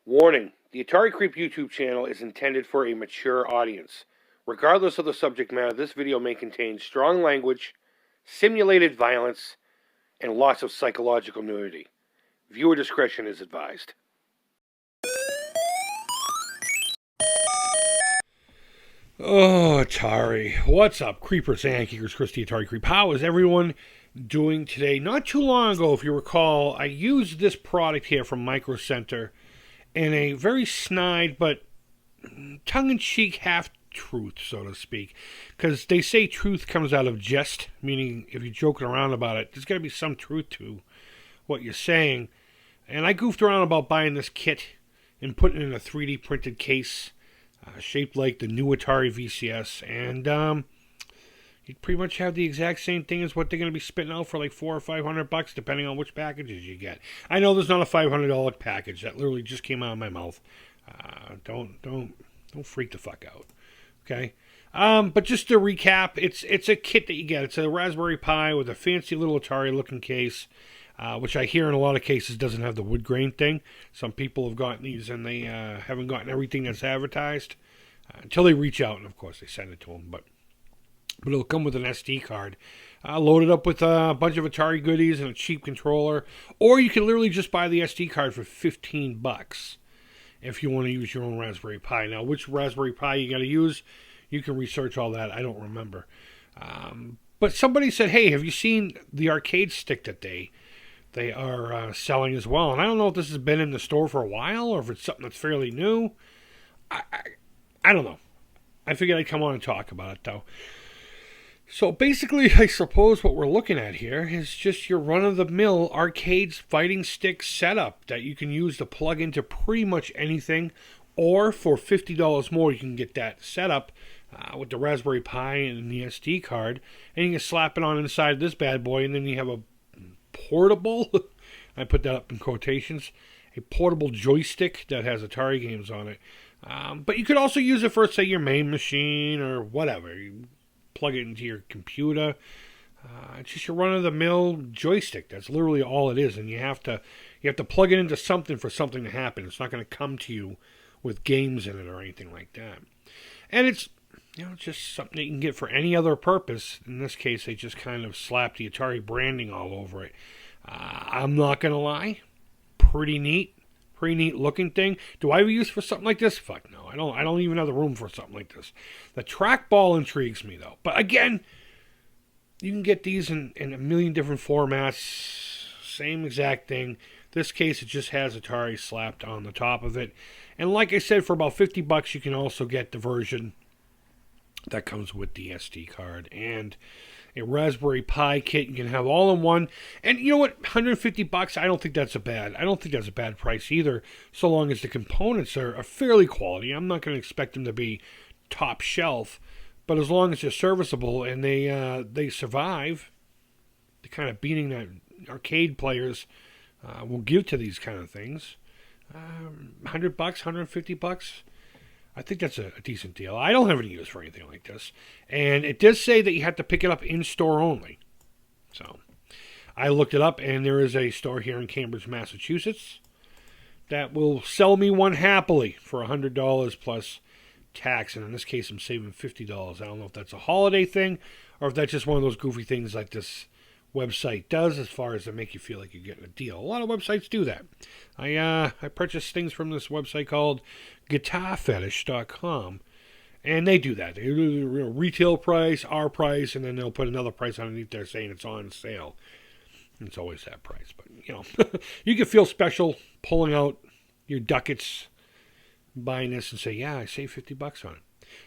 Warning: the Atari Creep YouTube channel is intended for a mature audience. Regardless of the subject matter, this video may contain strong language, simulated violence, and lots of psychological nudity. Viewer discretion is advised. Oh, Atari. What's up, creepers and kickers? Christy Atari Creep. How is everyone doing today? Not too long ago, if you recall, I used this product here from Micro Center in a very snide but tongue-in-cheek half-truth, so to speak. Because they say truth comes out of jest, meaning if you're joking around about it, there's got to be some truth to what you're saying. And I goofed around about buying this kit and putting it in a 3D printed case shaped like the new Atari VCS. And you pretty much have the exact same thing as what they're going to be spitting out for like $400 or $500, depending on which packages you get. I know there's not a $500 package. That literally just came out of my mouth. Don't freak the fuck out, okay? But just to recap, it's a kit that you get. It's a Raspberry Pi with a fancy little Atari-looking case, which I hear in a lot of cases doesn't have the wood grain thing. Some people have gotten these and they haven't gotten everything that's advertised until they reach out, and of course they send it to them. But it'll come with an SD card, loaded up with a bunch of Atari goodies and a cheap controller. Or you can literally just buy the SD card for $15 if you want to use your own Raspberry Pi. Now, which Raspberry Pi you got to use, you can research all that. I don't remember. But somebody said, hey, have you seen the arcade stick that they are selling as well? And I don't know if this has been in the store for a while or if it's something that's fairly new. I don't know. I figured I'd come on and talk about it, though. So basically, I suppose what we're looking at here is just your run-of-the-mill arcade fighting stick setup that you can use to plug into pretty much anything. Or for $50 more, you can get that setup with the Raspberry Pi and the SD card. And you can slap it on inside this bad boy, and then you have a portable, I put that up in quotations, a portable joystick that has Atari games on it. But you could also use it for, say, your main machine or whatever. You plug it into your computer. It's just your run-of-the-mill joystick. That's literally all it is, and you have to plug it into something for something to happen. It's not going to come to you with games in it or anything like that. And it's just something that you can get for any other purpose. In this case, they just kind of slapped the Atari branding all over it. I'm not going to lie, pretty neat looking thing. Do I ever use for something like this? Fuck no. I don't even have the room for something like this. The trackball intrigues me though. But again, you can get these in a million different formats. Same exact thing. This case, it just has Atari slapped on the top of it. And like I said, for about $50, you can also get the version that comes with the SD card and a Raspberry Pi kit. You can have all in one. And you know what? $150, I don't think that's a bad price either, so long as the components are fairly quality. I'm not going to expect them to be top shelf, but as long as they're serviceable and they survive the kind of beating that arcade players will give to these kind of things, $100, $150, I think that's a decent deal. I don't have any use for anything like this. And it does say that you have to pick it up in-store only. So I looked it up, and there is a store here in Cambridge, Massachusetts that will sell me one happily for $100 plus tax. And in this case, I'm saving $50. I don't know if that's a holiday thing or if that's just one of those goofy things like this website does as far as to make you feel like you're getting a deal. A lot of websites do that. I purchased things from this website called guitarfetish.com, and they do that. They do the retail price, our price, and then they'll put another price underneath there saying it's on sale. And it's always that price. But, you can feel special pulling out your ducats, buying this, and say, yeah, I saved $50 on it.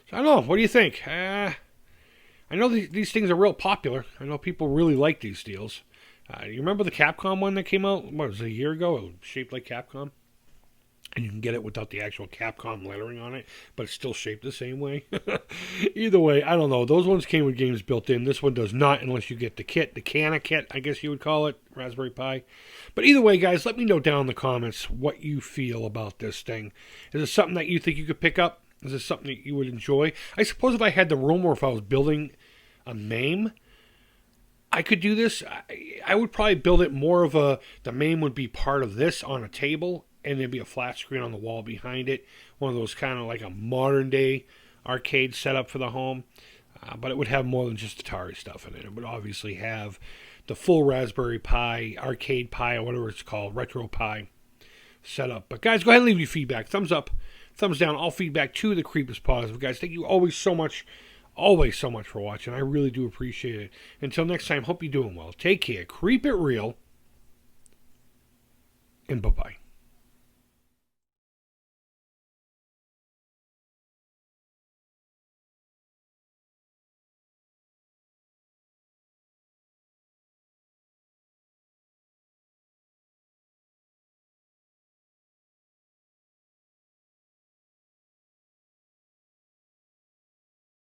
So I don't know. What do you think? I know these things are real popular. I know people really like these deals. You remember the Capcom one that came out, what was it, a year ago? It was shaped like Capcom. And you can get it without the actual Capcom lettering on it, but it's still shaped the same way. Either way, I don't know. Those ones came with games built in. This one does not unless you get the kit, the Cana kit, I guess you would call it, Raspberry Pi. But either way, guys, let me know down in the comments what you feel about this thing. Is it something that you think you could pick up? Is this something that you would enjoy? I suppose if I had the room or if I was building a MAME, I could do this. I would probably build it more of the MAME would be part of this on a table and there'd be a flat screen on the wall behind it. One of those kind of like a modern day arcade setup for the home. But it would have more than just Atari stuff in it. It would obviously have the full Raspberry Pi, Arcade Pi, or whatever it's called, Retro Pi setup. But guys, go ahead and leave your feedback. Thumbs up, thumbs down. All feedback to the Creep is positive. Guys, thank you always so much for watching. I really do appreciate it. Until next time, hope you're doing well. Take care. Creep it real. And bye-bye.